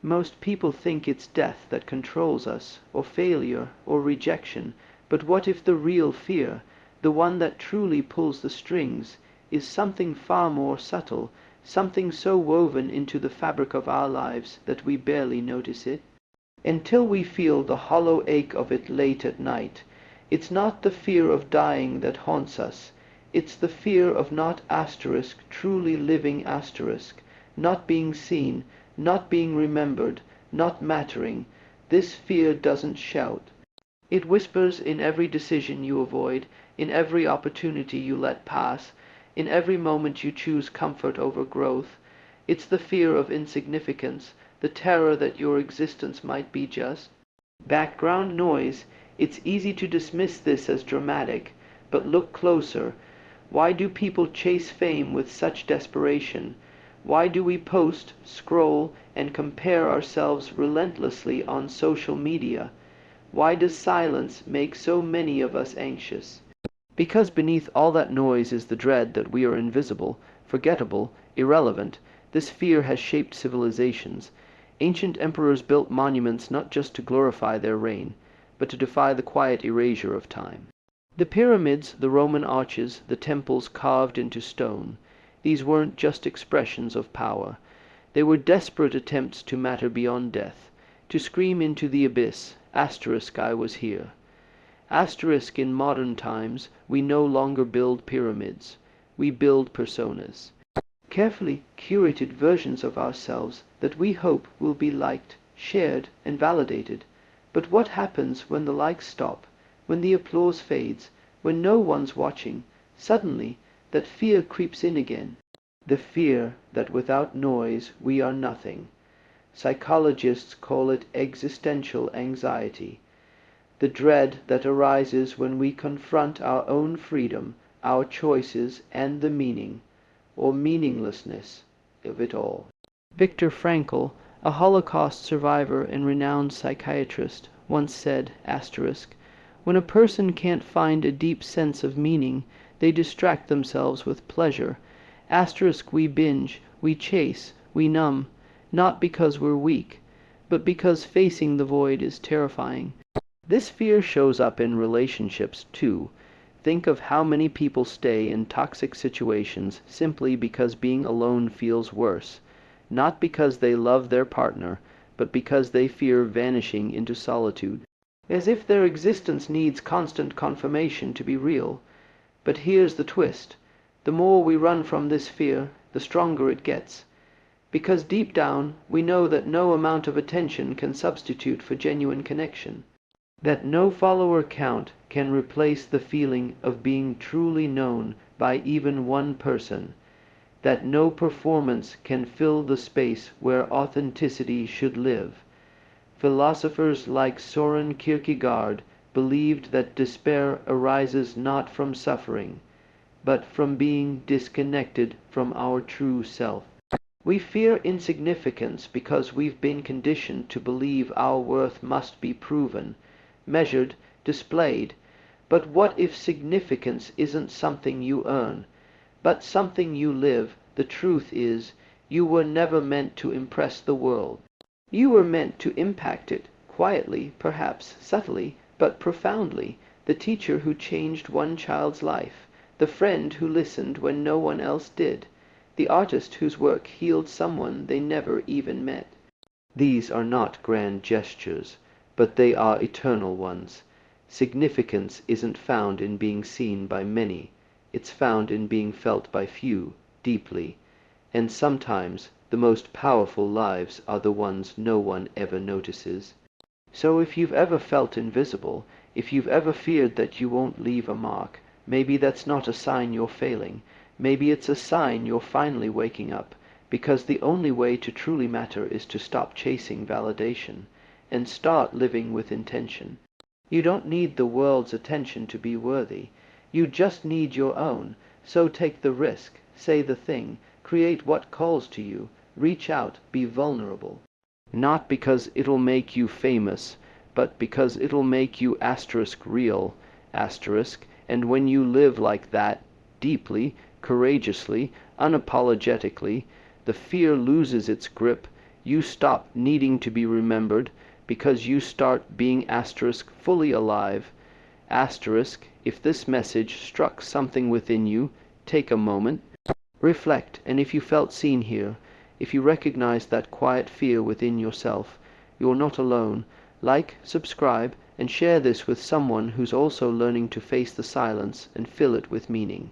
Most people think it's death that controls us, or failure, or rejection, but what if the real fear, the one that truly pulls the strings, is something far more subtle, something so woven into the fabric of our lives that we barely notice it? Until we feel the hollow ache of it late at night, it's not the fear of dying that haunts us, it's the fear of not truly living not being seen, not being remembered, not mattering. This fear doesn't shout. It whispers in every decision you avoid, in every opportunity you let pass, in every moment you choose comfort over growth. It's the fear of insignificance, the terror that your existence might be just background noise. It's easy to dismiss this as dramatic, but look closer. Why do people chase fame with such desperation? Why do we post, scroll, and compare ourselves relentlessly on social media? Why does silence make so many of us anxious? Because beneath all that noise is the dread that we are invisible, forgettable, irrelevant. This fear has shaped civilizations. Ancient emperors built monuments not just to glorify their reign, but to defy the quiet erasure of time. The pyramids, the Roman arches, the temples carved into stone, these weren't just expressions of power. They were desperate attempts to matter beyond death, to scream into the abyss, I was here. In modern times, we no longer build pyramids. We build personas. Carefully curated versions of ourselves that we hope will be liked, shared, and validated. But what happens when the likes stop, when the applause fades, when no one's watching? Suddenly, that fear creeps in again. The fear that without noise we are nothing. Psychologists call it existential anxiety. The dread that arises when we confront our own freedom, our choices, and the meaning, or meaninglessness, of it all. Viktor Frankl, a Holocaust survivor and renowned psychiatrist, once said, when a person can't find a deep sense of meaning, they distract themselves with pleasure. We binge, we chase, we numb, not because we're weak, but because facing the void is terrifying. This fear shows up in relationships, too. Think of how many people stay in toxic situations simply because being alone feels worse, not because they love their partner, but because they fear vanishing into solitude, as if their existence needs constant confirmation to be real. But here's the twist. The more we run from this fear, the stronger it gets. Because deep down, we know that no amount of attention can substitute for genuine connection. That no follower count can replace the feeling of being truly known by even one person. That no performance can fill the space where authenticity should live. Philosophers like Søren Kierkegaard believed that despair arises not from suffering, but from being disconnected from our true self. We fear insignificance because we've been conditioned to believe our worth must be proven, measured, displayed. But what if significance isn't something you earn, but something you live? The truth is, you were never meant to impress the world. You were meant to impact it, quietly, perhaps subtly, but profoundly. The teacher who changed one child's life, the friend who listened when no one else did, the artist whose work healed someone they never even met. These are not grand gestures, but they are eternal ones. Significance isn't found in being seen by many. It's found in being felt by few, deeply. And sometimes the most powerful lives are the ones no one ever notices. So if you've ever felt invisible, if you've ever feared that you won't leave a mark, maybe that's not a sign you're failing. Maybe it's a sign you're finally waking up, because the only way to truly matter is to stop chasing validation and start living with intention. You don't need the world's attention to be worthy. You just need your own. So take the risk, say the thing, create what calls to you, reach out, be vulnerable. Not because it'll make you famous, but because it'll make you real, and when you live like that, deeply, courageously, unapologetically, the fear loses its grip, You stop needing to be remembered because you start being fully alive. If this message struck something within you, take a moment, reflect, and if you felt seen here, if you recognize that quiet fear within yourself, you're not alone. Like, subscribe, and share this with someone who's also learning to face the silence and fill it with meaning.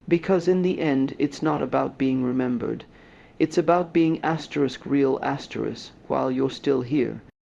Because in the end, it's not about being remembered. It's about being real while you're still here.